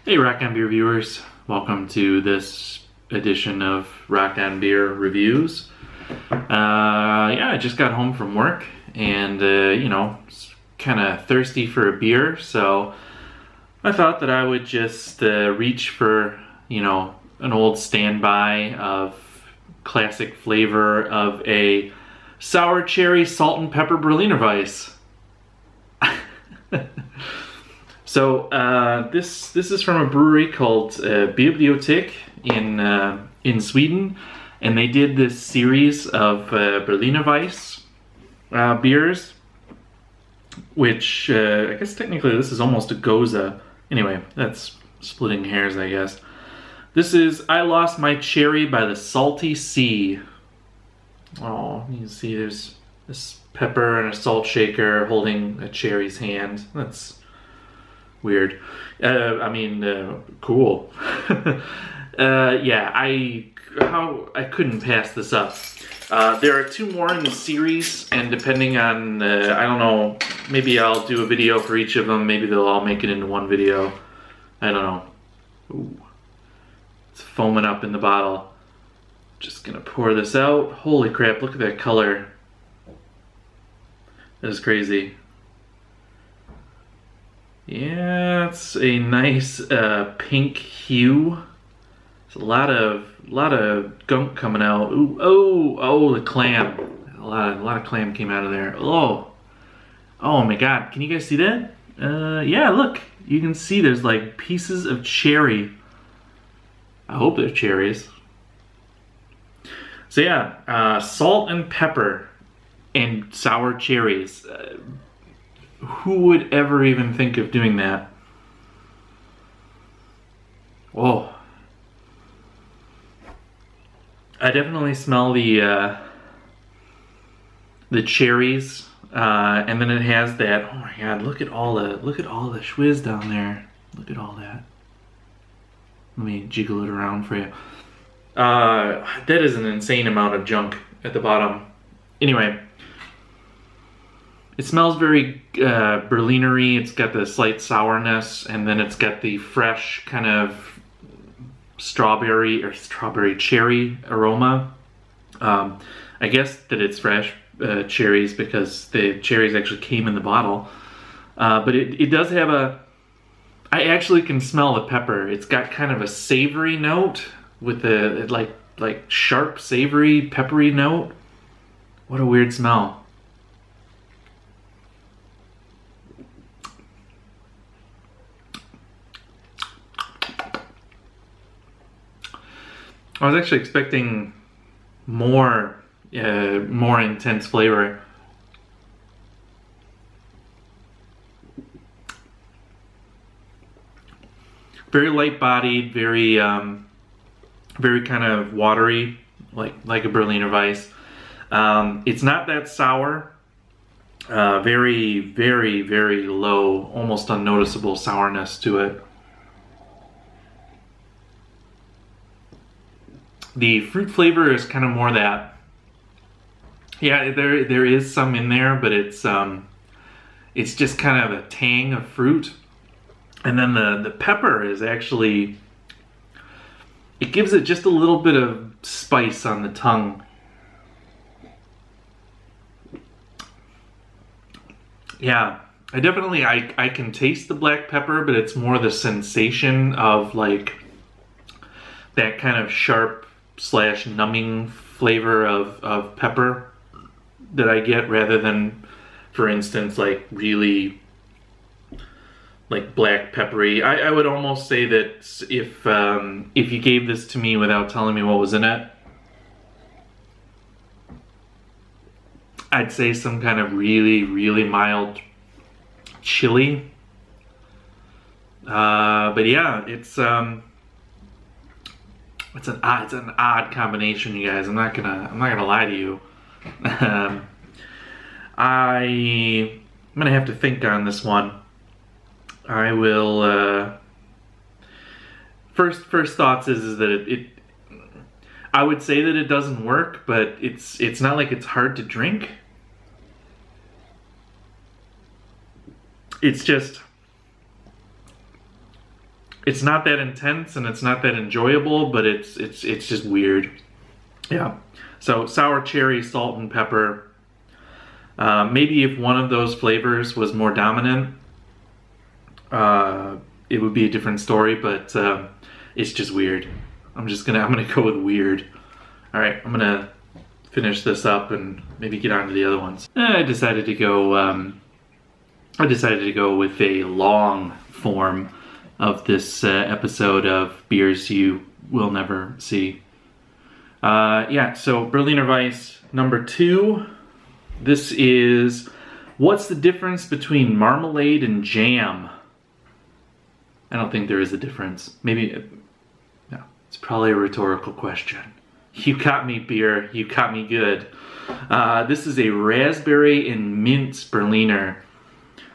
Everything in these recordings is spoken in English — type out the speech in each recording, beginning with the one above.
Hey Rock on Beer viewers, welcome to this edition of Rock on Beer Reviews. Yeah, I just got home from work and, kind of thirsty for a beer, so I thought that I would just reach for, an old standby of classic flavor of a sour cherry salt and pepper Berliner Weiss. So this is from a brewery called Beerbliotek in Sweden, and they did this series of Berliner Weiss beers, which I guess technically this is almost a Goza. Anyway, that's splitting hairs, I guess. This is I Lost My Cherry by the Salty Sea. Oh, you can see there's this pepper and a salt shaker holding a cherry's hand. That's weird. Cool. Yeah, I couldn't pass this up. There are two more in the series, and depending on, I don't know, maybe I'll do a video for each of them. Maybe they'll all make it into one video. I don't know. Ooh. It's foaming up in the bottle. Just gonna pour this out. Holy crap, look at that color. That is crazy. Yeah, it's a nice pink hue. There's a lot of gunk coming out. Ooh, oh, the clam. A lot of clam came out of there. Oh my God! Can you guys see that? Yeah, look. You can see there's like pieces of cherry. I hope they're cherries. So yeah, salt and pepper and sour cherries. Who would ever even think of doing that? Whoa. I definitely smell the cherries, and then it has that. Oh my God! Look at all the schwizz down there. Look at all that. Let me jiggle it around for you. That is an insane amount of junk at the bottom. Anyway. It smells very Berlinery. It's got the slight sourness, and then it's got the fresh kind of strawberry cherry aroma. I guess that it's fresh cherries because the cherries actually came in the bottle. But it does have I actually can smell the pepper. It's got kind of a savory note with a like sharp, savory, peppery note. What a weird smell. I was actually expecting more intense flavor. Very light-bodied, very kind of watery, like a Berliner Weiss. It's not that sour. Very, very, very low, almost unnoticeable sourness to it. The fruit flavor is kind of more that. Yeah, there is some in there, but it's just kind of a tang of fruit, and then the pepper is actually, it gives it just a little bit of spice on the tongue. Yeah, I can taste the black pepper, but it's more the sensation of like that kind of sharp / numbing flavor of pepper that I get, rather than, for instance, like really like black peppery. I would almost say that if you gave this to me without telling me what was in it, I'd say some kind of really, really mild chili. But yeah, it's an odd combination, you guys. I'm not gonna lie to you. I'm gonna have to think on this one. I will. First thoughts is that it. I would say that it doesn't work, but it's not like it's hard to drink. It's just it's not that intense and it's not that enjoyable, but it's just weird. Yeah. So sour cherry, salt and pepper. Maybe if one of those flavors was more dominant, it would be a different story, but it's just weird. I'm gonna go with weird. All right, I'm gonna finish this up and maybe get on to the other ones. I decided to go with a long form of this episode of Beers You Will Never See. Yeah, so Berliner Weiss number 2. This is, what's the difference between marmalade and jam? I don't think there is a difference. Maybe, no, it's probably a rhetorical question. You got me, beer. You got me good. This is a raspberry and mint Berliner.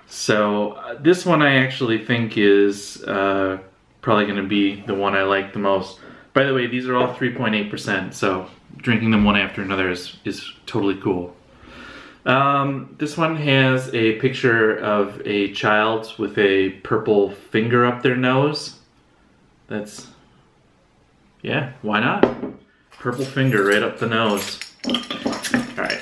So this one I actually think is probably going to be the one I like the most. By the way, these are all 3.8%, so drinking them one after another is totally cool. This one has a picture of a child with a purple finger up their nose. That's, yeah, why not? Purple finger right up the nose. Alright.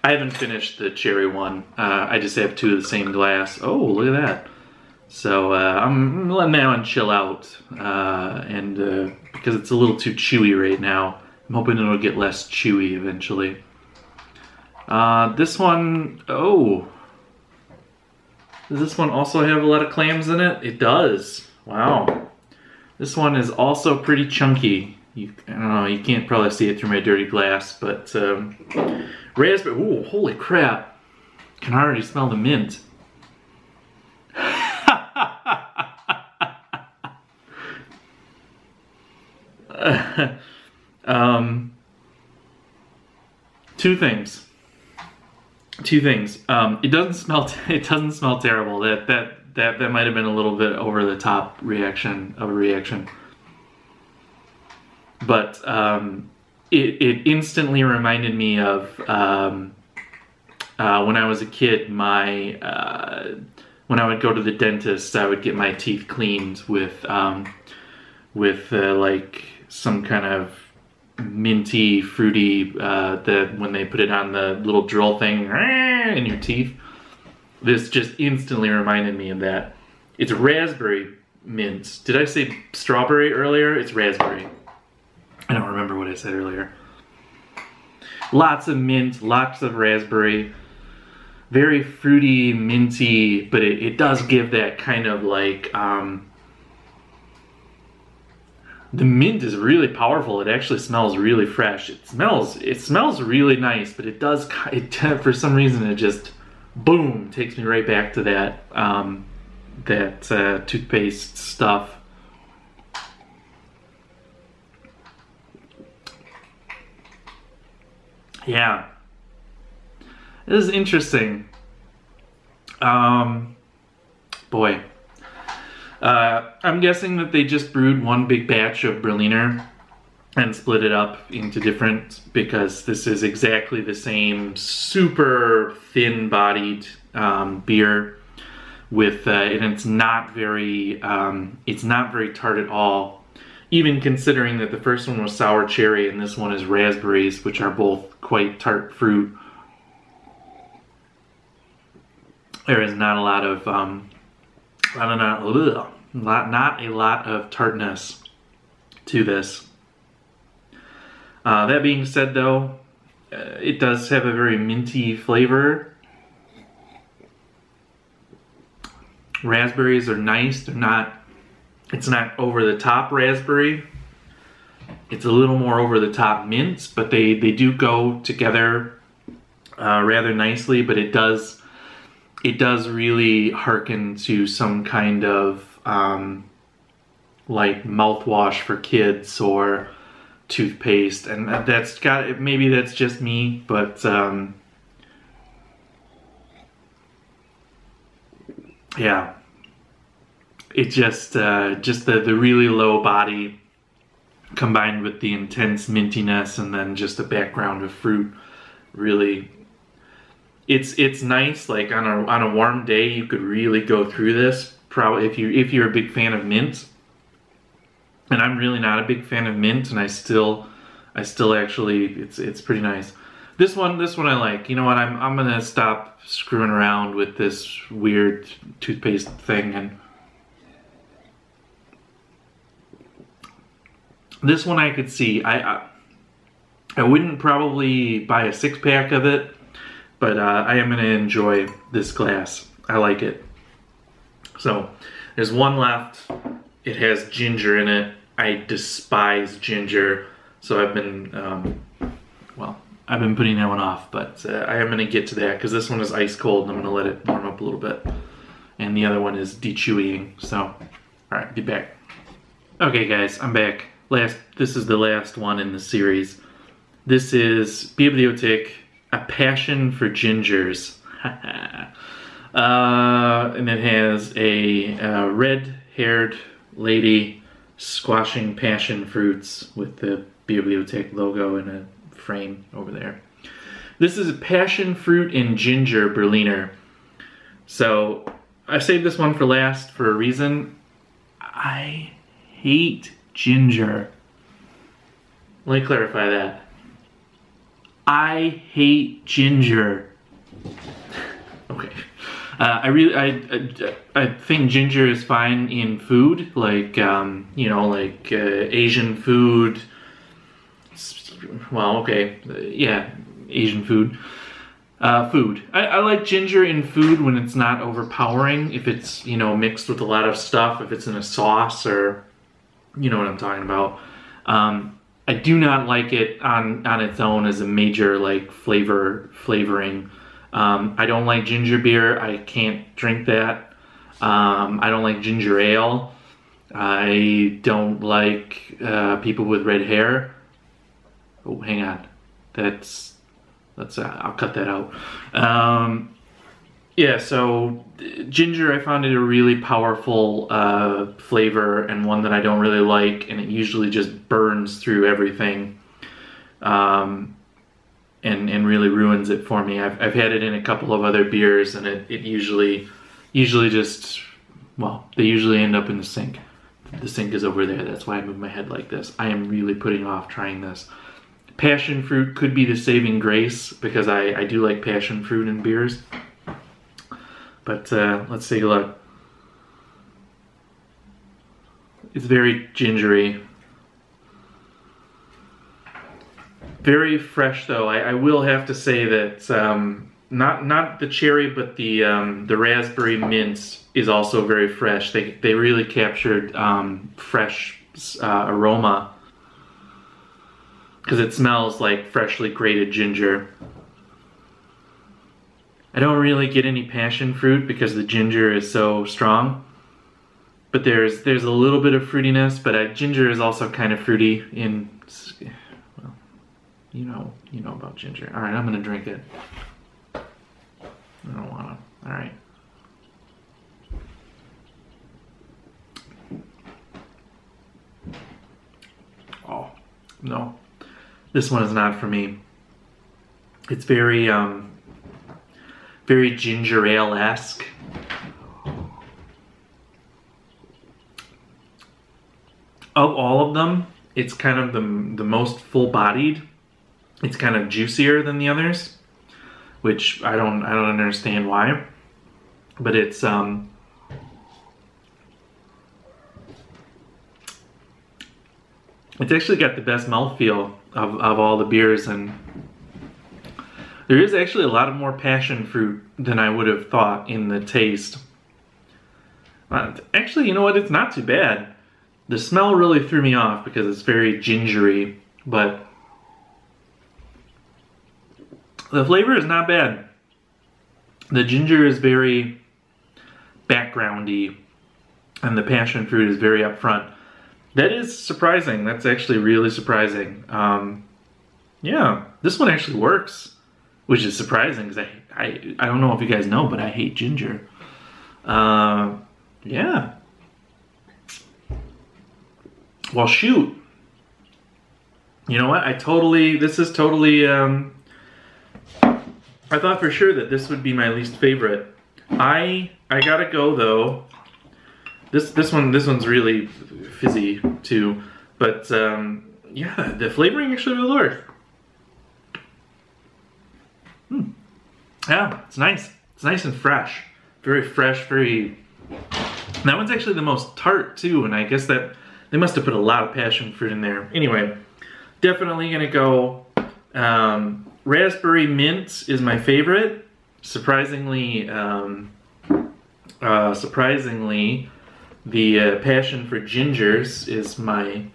I haven't finished the cherry one. I just have 2 of the same glass. Oh, look at that. So I'm letting that one chill out. And because it's a little too chewy right now, I'm hoping it'll get less chewy eventually. This one, oh. Does this one also have a lot of clams in it? It does. Wow. This one is also pretty chunky. I don't know, you can't probably see it through my dirty glass, but raspberry, ooh, holy crap. Can already smell the mint. Two things. It doesn't smell terrible. That might have been a little bit over the top reaction. But it instantly reminded me of when I was a kid. When I would go to the dentist, I would get my teeth cleaned with like some kind of minty, fruity, that when they put it on the little drill thing in your teeth. This just instantly reminded me of that. It's raspberry mint. Did I say strawberry earlier? It's raspberry. I don't remember what I said earlier. Lots of mint, lots of raspberry. Very fruity, minty, but it does give that kind of like, the mint is really powerful. It actually smells really fresh. It smells really nice, but it does, for some reason it just, boom, takes me right back to that, toothpaste stuff. Yeah. This is interesting. Boy. I'm guessing that they just brewed one big batch of Berliner and split it up into different, because this is exactly the same super thin-bodied beer with, and it's not very tart at all. Even considering that the first one was sour cherry and this one is raspberries, which are both quite tart fruit. There is not a lot of, not a lot of tartness to this. That being said, though, it does have a very minty flavor. Raspberries are nice. It's not over the top raspberry. It's a little more over the top mint, but they do go together rather nicely. But it does really harken to some kind of like mouthwash for kids or toothpaste, and maybe that's just me, but yeah. It just the really low body combined with the intense mintiness and then just a background of fruit, really, it's nice. Like on a warm day, you could really go through this probably if you're a big fan of mint, and I'm really not a big fan of mint, and I still actually it's pretty nice. This one I like. You know what? I'm gonna stop screwing around with this weird toothpaste thing, and this one I could see. I wouldn't probably buy a 6-pack of it, but I am gonna enjoy this glass. I like it. So there's one left. It has ginger in it. I despise ginger, so I've been I've been putting that one off, but I am gonna get to that because this one is ice cold and I'm gonna let it warm up a little bit. And the other one is de-chewying, so all right, get back. Okay guys, I'm back. This is the last one in the series. This is Beerbliotek, A Passion for Gingers. And it has a red-haired lady squashing passion fruits with the Beerbliotek logo in a frame over there. This is a passion fruit and ginger Berliner. So I saved this one for last for a reason. I hate ginger. Let me clarify that. I hate ginger. Okay. I think ginger is fine in food, like you know, like Asian food. Well, okay, yeah, Asian food. I like ginger in food when it's not overpowering. If it's, you know, mixed with a lot of stuff, if it's in a sauce, or you know what I'm talking about. I do not like it on its own as a major like flavoring. I don't like ginger beer. I can't drink that. I don't like ginger ale. I don't like people with red hair. Oh, hang on. I'll cut that out. Yeah, so ginger, I found it a really powerful flavor, and one that I don't really like, and it usually just burns through everything. And really ruins it for me. I've had it in a couple of other beers, and it usually just, well, they usually end up in the sink. The sink is over there. That's why I move my head like this. I am really putting off trying this. Passion fruit could be the saving grace, because I do like passion fruit in beers. But let's take a look. It's very gingery. Very fresh though. I will have to say that not the cherry, but the raspberry mint is also very fresh. They really captured fresh aroma, because it smells like freshly grated ginger. I don't really get any passion fruit because the ginger is so strong. But there's a little bit of fruitiness, but ginger is also kind of fruity in, well, you know about ginger. All right, I'm gonna drink it. I don't wanna. All right. Oh no, this one is not for me. It's very very ginger ale-esque. Of all of them, it's kind of the most full-bodied. It's kind of juicier than the others, which I don't understand why. But it's actually got the best mouthfeel of all the beers, and there is actually a lot of more passion fruit than I would have thought in the taste. Actually, you know what? It's not too bad. The smell really threw me off because it's very gingery, but the flavor is not bad. The ginger is very backgroundy, and the passion fruit is very upfront. That is surprising. That's actually really surprising. Yeah, this one actually works, which is surprising because I don't know if you guys know, but I hate ginger. Yeah. Well, shoot. You know what? This is totally, I thought for sure that this would be my least favorite. I gotta go though. This one's really fizzy too, but yeah, the flavoring actually really works. Yeah, it's nice. It's nice and fresh, very fresh, very. That one's actually the most tart too, and I guess that they must have put a lot of passion fruit in there. Anyway, definitely gonna go. Raspberry mint is my favorite. Surprisingly, the passion for gingers is my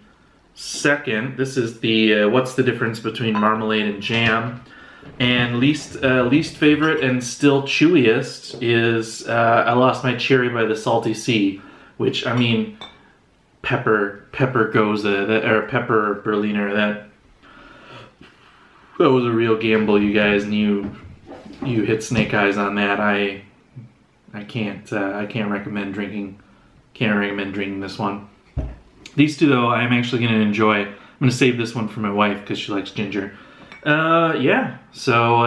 second. This is the what's the difference between marmalade and jam. And least favorite and still chewiest is I lost my cherry by the salty sea, which I mean pepper goza or pepper Berliner, that was a real gamble, you guys, and you hit snake eyes on that. I can't recommend drinking this one. These two though I'm actually gonna enjoy. I'm gonna save this one for my wife because she likes ginger. Yeah, so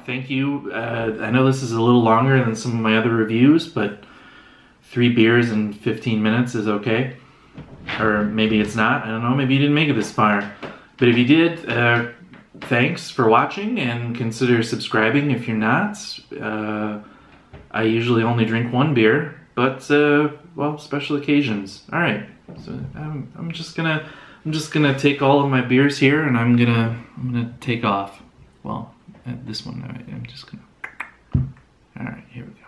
thank you. I know this is a little longer than some of my other reviews, but 3 beers in 15 minutes is okay. Or maybe it's not, I don't know, maybe you didn't make it this far. But if you did, thanks for watching, and consider subscribing if you're not. I usually only drink 1 beer, but, well, special occasions. Alright, so I'm just gonna take all of my beers here, and I'm gonna take off. Well, this one, I'm just gonna. All right, here we go.